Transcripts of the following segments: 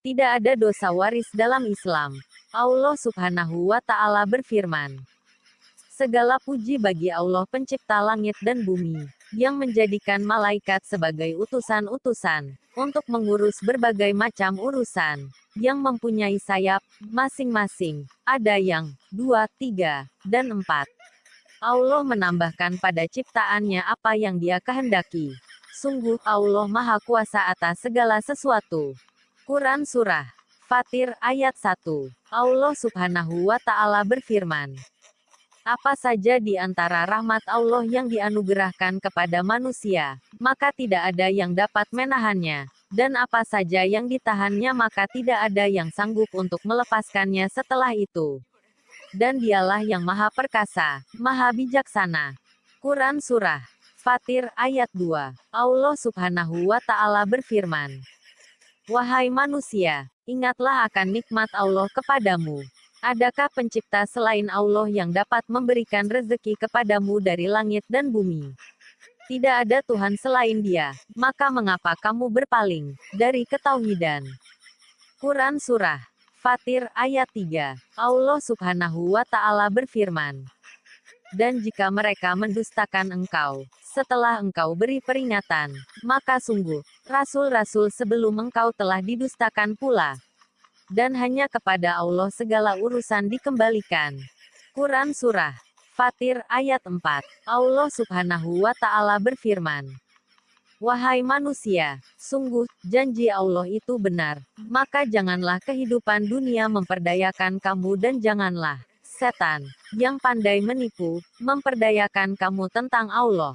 Tidak ada dosa waris dalam Islam. Allah Subhanahu wa Ta'ala berfirman, segala puji bagi Allah pencipta langit dan bumi, yang menjadikan malaikat sebagai utusan-utusan, untuk mengurus berbagai macam urusan, yang mempunyai sayap, masing-masing, ada yang, 2, 3, dan 4. Allah menambahkan pada ciptaannya apa yang Dia kehendaki. Sungguh, Allah Maha Kuasa atas segala sesuatu. Quran Surah Fatir ayat 1. Allah Subhanahu wa Ta'ala berfirman, apa saja di antara rahmat Allah yang dianugerahkan kepada manusia, maka tidak ada yang dapat menahannya, dan apa saja yang ditahannya maka tidak ada yang sanggup untuk melepaskannya setelah itu. Dan Dialah yang Maha Perkasa, Maha Bijaksana. Quran Surah Fatir ayat 2. Allah Subhanahu wa Ta'ala berfirman, wahai manusia, ingatlah akan nikmat Allah kepadamu. Adakah pencipta selain Allah yang dapat memberikan rezeki kepadamu dari langit dan bumi? Tidak ada Tuhan selain Dia, maka mengapa kamu berpaling dari ketauhidan? Quran Surah Fatir ayat 3. Allah Subhanahu wa Ta'ala berfirman, dan jika mereka mendustakan engkau, setelah engkau beri peringatan, maka sungguh, rasul-rasul sebelum engkau telah didustakan pula. Dan hanya kepada Allah segala urusan dikembalikan. Quran Surah Fatir ayat 4. Allah Subhanahu wa Ta'ala berfirman, wahai manusia, sungguh, janji Allah itu benar, maka janganlah kehidupan dunia memperdayakan kamu dan janganlah setan, yang pandai menipu, memperdayakan kamu tentang Allah.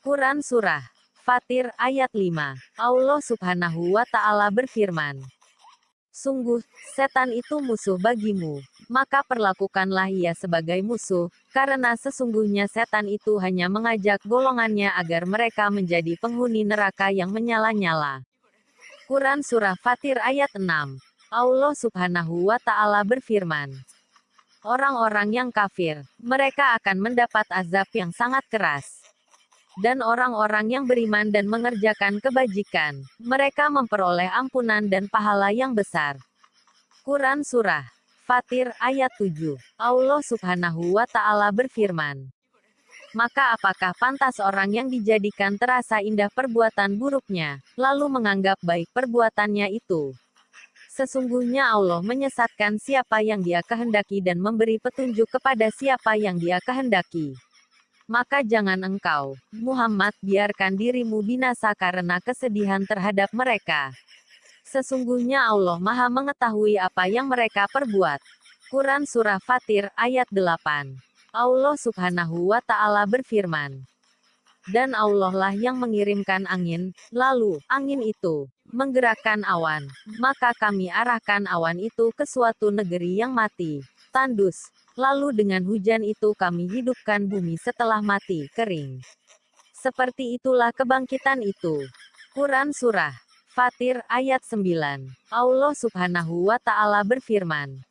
Quran Surah Fatir ayat 5. Allah Subhanahu wa Ta'ala berfirman, sungguh, setan itu musuh bagimu, maka perlakukanlah ia sebagai musuh, karena sesungguhnya setan itu hanya mengajak golongannya agar mereka menjadi penghuni neraka yang menyala-nyala. Quran Surah Fatir ayat 6. Allah Subhanahu wa Ta'ala berfirman, orang-orang yang kafir, mereka akan mendapat azab yang sangat keras. Dan orang-orang yang beriman dan mengerjakan kebajikan, mereka memperoleh ampunan dan pahala yang besar. Quran Surah Fatir ayat 7. Allah Subhanahu wa Ta'ala berfirman, maka apakah pantas orang yang dijadikan terasa indah perbuatan buruknya, lalu menganggap baik perbuatannya itu? Sesungguhnya Allah menyesatkan siapa yang Dia kehendaki dan memberi petunjuk kepada siapa yang Dia kehendaki. Maka jangan engkau, Muhammad, biarkan dirimu binasa karena kesedihan terhadap mereka. Sesungguhnya Allah Maha mengetahui apa yang mereka perbuat. Quran Surah Fatir ayat 8. Allah Subhanahu wa Ta'ala berfirman, dan Allah lah yang mengirimkan angin, lalu, angin itu menggerakkan awan, maka kami arahkan awan itu ke suatu negeri yang mati, tandus, lalu dengan hujan itu kami hidupkan bumi setelah mati, kering. Seperti itulah kebangkitan itu. Quran Surah Fatir ayat 9. Allah Subhanahu wa Ta'ala berfirman,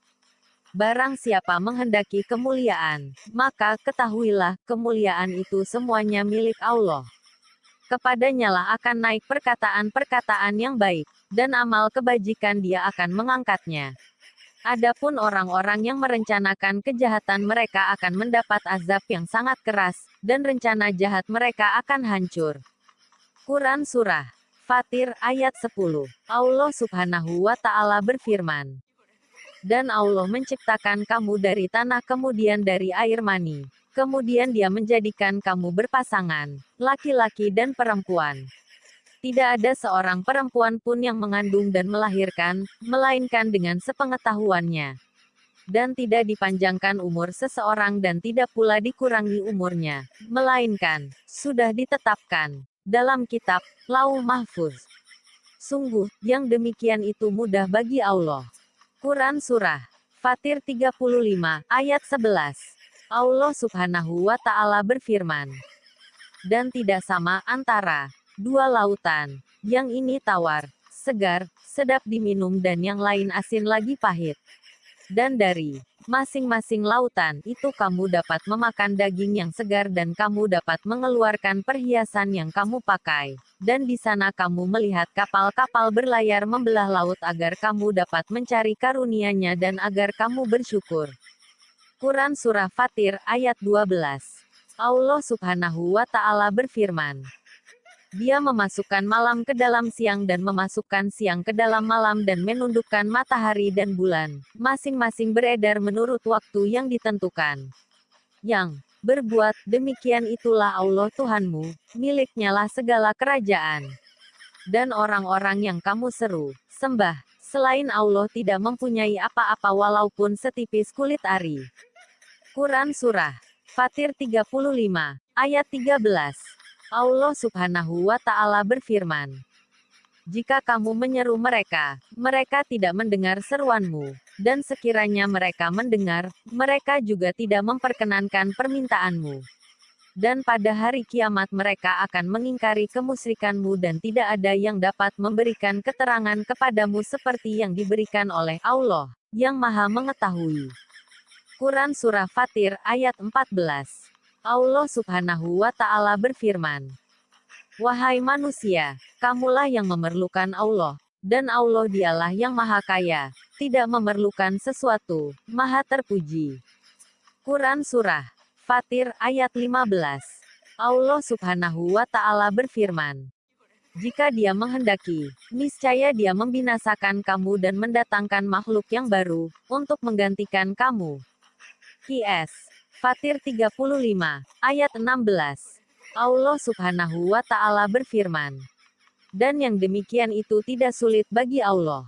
barang siapa menghendaki kemuliaan, maka ketahuilah, kemuliaan itu semuanya milik Allah. Kepadanya lah akan naik perkataan-perkataan yang baik, dan amal kebajikan Dia akan mengangkatnya. Adapun orang-orang yang merencanakan kejahatan mereka akan mendapat azab yang sangat keras, dan rencana jahat mereka akan hancur. Quran Surah Fatir ayat 10. Allah Subhanahu wa Ta'ala berfirman, dan Allah menciptakan kamu dari tanah kemudian dari air mani. Kemudian Dia menjadikan kamu berpasangan, laki-laki dan perempuan. Tidak ada seorang perempuan pun yang mengandung dan melahirkan, melainkan dengan sepengetahuannya. Dan tidak dipanjangkan umur seseorang dan tidak pula dikurangi umurnya, melainkan, sudah ditetapkan, dalam kitab, Lauh Mahfuz. Sungguh, yang demikian itu mudah bagi Allah. Quran Surah Fatir 35, ayat 11. Allah Subhanahu wa Ta'ala berfirman, dan tidak sama antara dua lautan, yang ini tawar, segar, sedap diminum dan yang lain asin lagi pahit. Dan dari masing-masing lautan itu kamu dapat memakan daging yang segar dan kamu dapat mengeluarkan perhiasan yang kamu pakai. Dan di sana kamu melihat kapal-kapal berlayar membelah laut agar kamu dapat mencari karunia-Nya dan agar kamu bersyukur. Quran Surah Fatir ayat 12. Allah Subhanahu wa Ta'ala berfirman, Dia memasukkan malam ke dalam siang dan memasukkan siang ke dalam malam dan menundukkan matahari dan bulan, masing-masing beredar menurut waktu yang ditentukan. Yang berbuat demikian itulah Allah Tuhanmu, miliknya-lah segala kerajaan. Dan orang-orang yang kamu seru, sembah, selain Allah tidak mempunyai apa-apa walaupun setipis kulit ari. Quran Surah Fatir 35, ayat 13. Allah Subhanahu wa Ta'ala berfirman, Jika kamu menyeru mereka, mereka tidak mendengar seruanmu, dan sekiranya mereka mendengar, mereka juga tidak memperkenankan permintaanmu. Dan pada hari kiamat mereka akan mengingkari kemusyrikanmu dan tidak ada yang dapat memberikan keterangan kepadamu seperti yang diberikan oleh Allah, yang Maha Mengetahui. Quran Surah Fatir ayat 14. Allah Subhanahu wa Ta'ala berfirman, Wahai manusia, kamulah yang memerlukan Allah, dan Allah dialah yang maha kaya, tidak memerlukan sesuatu, maha terpuji. Quran Surah Fatir ayat 15. Allah Subhanahu wa Ta'ala berfirman, Jika Dia menghendaki, niscaya Dia membinasakan kamu dan mendatangkan makhluk yang baru, untuk menggantikan kamu. Qs. Fatir 35, ayat 16. Allah Subhanahu wa Ta'ala berfirman, Dan yang demikian itu tidak sulit bagi Allah.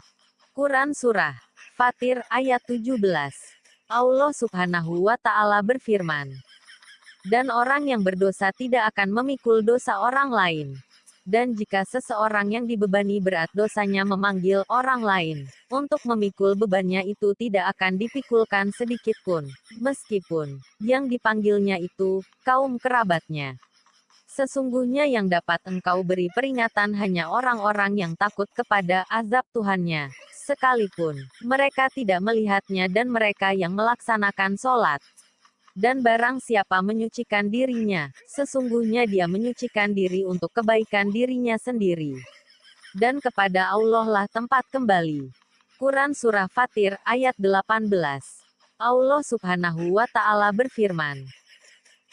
Quran Surah Fatir ayat 17. Allah Subhanahu wa Ta'ala berfirman, Dan orang yang berdosa tidak akan memikul dosa orang lain. Dan jika seseorang yang dibebani berat dosanya memanggil orang lain untuk memikul bebannya, itu tidak akan dipikulkan sedikit pun, meskipun yang dipanggilnya itu kaum kerabatnya. Sesungguhnya yang dapat engkau beri peringatan hanya orang-orang yang takut kepada azab Tuhannya, sekalipun mereka tidak melihatnya, dan mereka yang melaksanakan sholat. Dan barang siapa menyucikan dirinya, sesungguhnya dia menyucikan diri untuk kebaikan dirinya sendiri. Dan kepada Allah lah tempat kembali. Quran Surah Fatir ayat 18. Allah Subhanahu wa Ta'ala berfirman,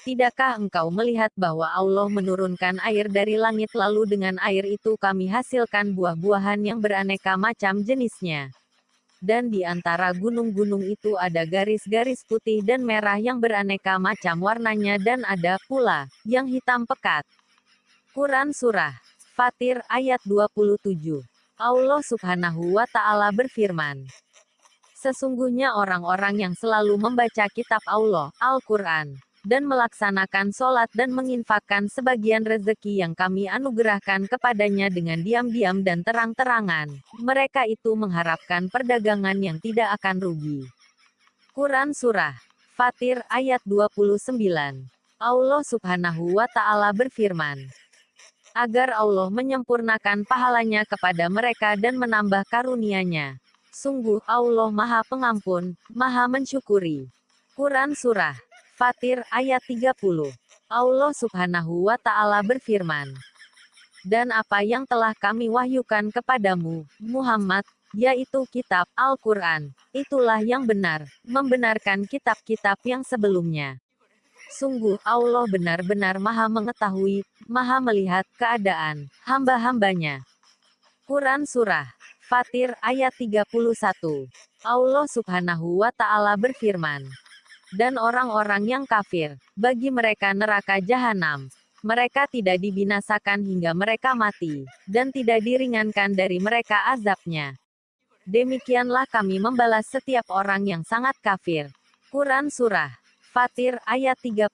Tidakkah engkau melihat bahwa Allah menurunkan air dari langit lalu dengan air itu kami hasilkan buah-buahan yang beraneka macam jenisnya. Dan di antara gunung-gunung itu ada garis-garis putih dan merah yang beraneka macam warnanya, dan ada pula yang hitam pekat. Quran Surah Fatir ayat 27. Allah Subhanahu wa Ta'ala berfirman, Sesungguhnya orang-orang yang selalu membaca kitab Allah, Al-Quran, dan melaksanakan sholat dan menginfakkan sebagian rezeki yang kami anugerahkan kepadanya dengan diam-diam dan terang-terangan, mereka itu mengharapkan perdagangan yang tidak akan rugi. Quran Surah Fatir ayat 29. Allah Subhanahu wa Ta'ala berfirman, agar Allah menyempurnakan pahalanya kepada mereka dan menambah karunia-Nya. Sungguh Allah Maha Pengampun, Maha Mensyukuri. Quran Surah Fatir ayat 30. Allah Subhanahu wa Ta'ala berfirman, Dan apa yang telah kami wahyukan kepadamu, Muhammad, yaitu kitab Al-Quran, itulah yang benar, membenarkan kitab-kitab yang sebelumnya. Sungguh Allah benar-benar Maha Mengetahui, Maha Melihat keadaan hamba-hambanya. Quran Surah Fatir ayat 31. Allah Subhanahu wa Ta'ala berfirman, Dan orang-orang yang kafir, bagi mereka neraka jahanam. Mereka tidak dibinasakan hingga mereka mati, dan tidak diringankan dari mereka azabnya. Demikianlah kami membalas setiap orang yang sangat kafir. Quran Surah Fatir ayat 36.